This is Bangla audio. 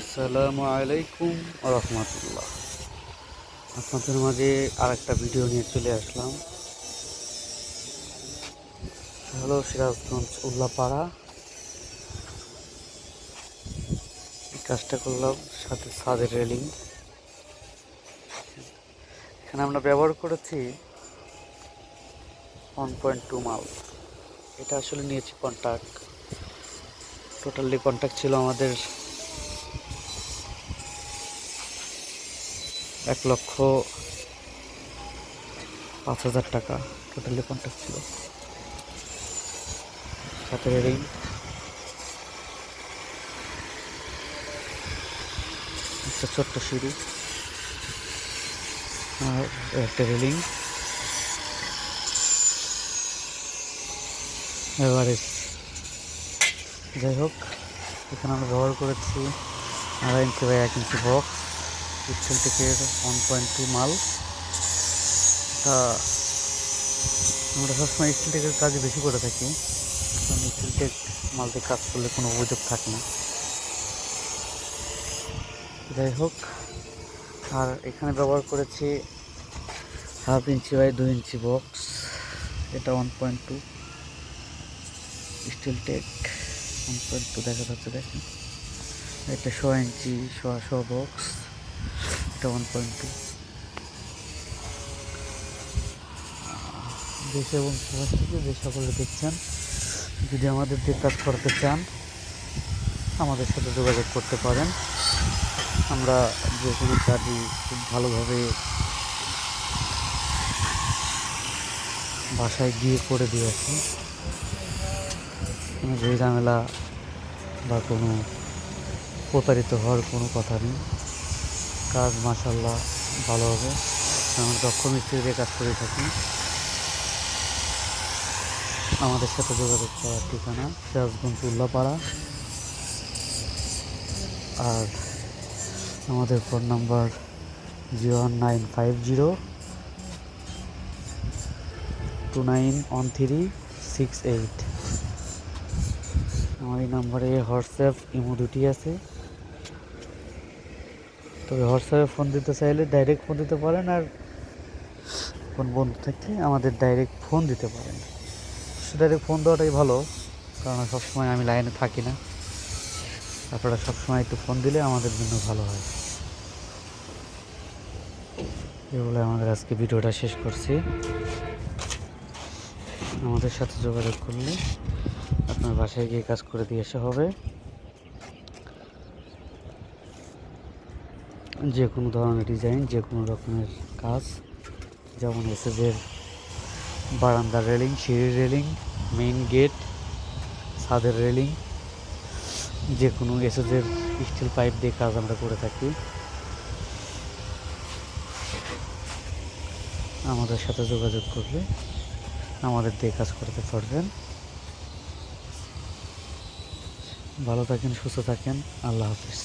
আসসালামু আলাইকুম রহমতুল্লাহ। আপনাদের মাঝে আরেকটা ভিডিও নিয়ে চলে আসলাম। হলো সিরাজগঞ্জ উল্লাপাড়া। এই কাজটা করলাম, সাথে ছাদের রেলিং। এখানে আমরা ব্যবহার করেছি 1.2 মাল। এটা আসলে নিয়েছি কন্ট্রাক্ট। টোটালি কন্ট্রাক্ট ছিল আমাদের 1,05,000 টাকা। টোটালি কন্ট্রাক্ট ছিল, সাথে রেলিং, একটা ছোট্ট সিঁড়ি আর একটা রেলিং। এভারেজ যাই হোক, এখানে আমরা ব্যবহার করেছি 2.5 inch by 1 inch box, still টেকের 1.2 মাল। তা আমরা সবসময় স্টিল টেকের কাজই বেশি করে থাকি, কারণ স্টিল টেক মাল দিয়ে কাজ করলে কোনো অভিযোগ থাকে না। যাই হোক, আর এখানে ব্যবহার করেছি 1/2 ইঞ্চি বাই 2 ইঞ্চি বক্স। এটা 1.2 স্টিল টেক 1.2 দেখা যাচ্ছে, দেখেন। এটা 100 ইঞ্চি 100 বক্স, এটা 1.2। দেশ এবং প্রবাস থেকে যে সকলে দেখছেন, যদি আমাদের দিয়ে কাজ করতে চান আমাদের সাথে যোগাযোগ করতে পারেন। আমরা যে কোনো কাজই খুব ভালোভাবে বাসায় গিয়ে করে দিয়ে আসি। কোনো ঝামেলা বা কোনো প্রতারিত হওয়ার কোনো কথা নেই। কাজ মাশাআল্লাহ ভালো হবে। আমরা দক্ষ মিস্ত্রি দিয়ে কাজ করে থাকি। আমাদের সাথে যোগাযোগ করার ঠিকানা সিরাজগঞ্জ উল্লাপাড়া, আর আমাদের ফোন নাম্বার 01950291368। আমার এই নাম্বারে হোয়াটসঅ্যাপ ইমো দুটি আছে, তবে হোয়াটসঅ্যাপে ফোন দিতে চাইলে ডাইরেক্ট ফোন দিতে পারেন, আর কোন বন্ধু থেকে আমাদের ডাইরেক্ট ফোন দিতে পারেন। ডাইরেক্ট ফোন দেওয়াটাই ভালো, কারণ সবসময় আমি লাইনে থাকি না। আপনারা সবসময় একটু ফোন দিলে আমাদের জন্য ভালো হয়। এগুলো আমাদের আজকে ভিডিওটা শেষ করছি। আমাদের সাথে যোগাযোগ করলে আপনার বাসায় গিয়ে কাজ করে দিয়ে আসা হবে। যে কোনো ধরনের ডিজাইন, যে কোনো রকমের কাজ, যেমন এসএজের বারান্দার রেলিং, সিঁড়ির রেলিং, মেইন গেট, ছাদের রেলিং, যে কোনো এসএজের স্টিল পাইপ দিয়ে কাজ আমরা করে থাকি। আমাদের সাথে যোগাযোগ করলে আমাদের দিয়ে কাজ করতে পারবেন। ভালো থাকেন, সুস্থ থাকেন, আল্লাহ হাফিজ।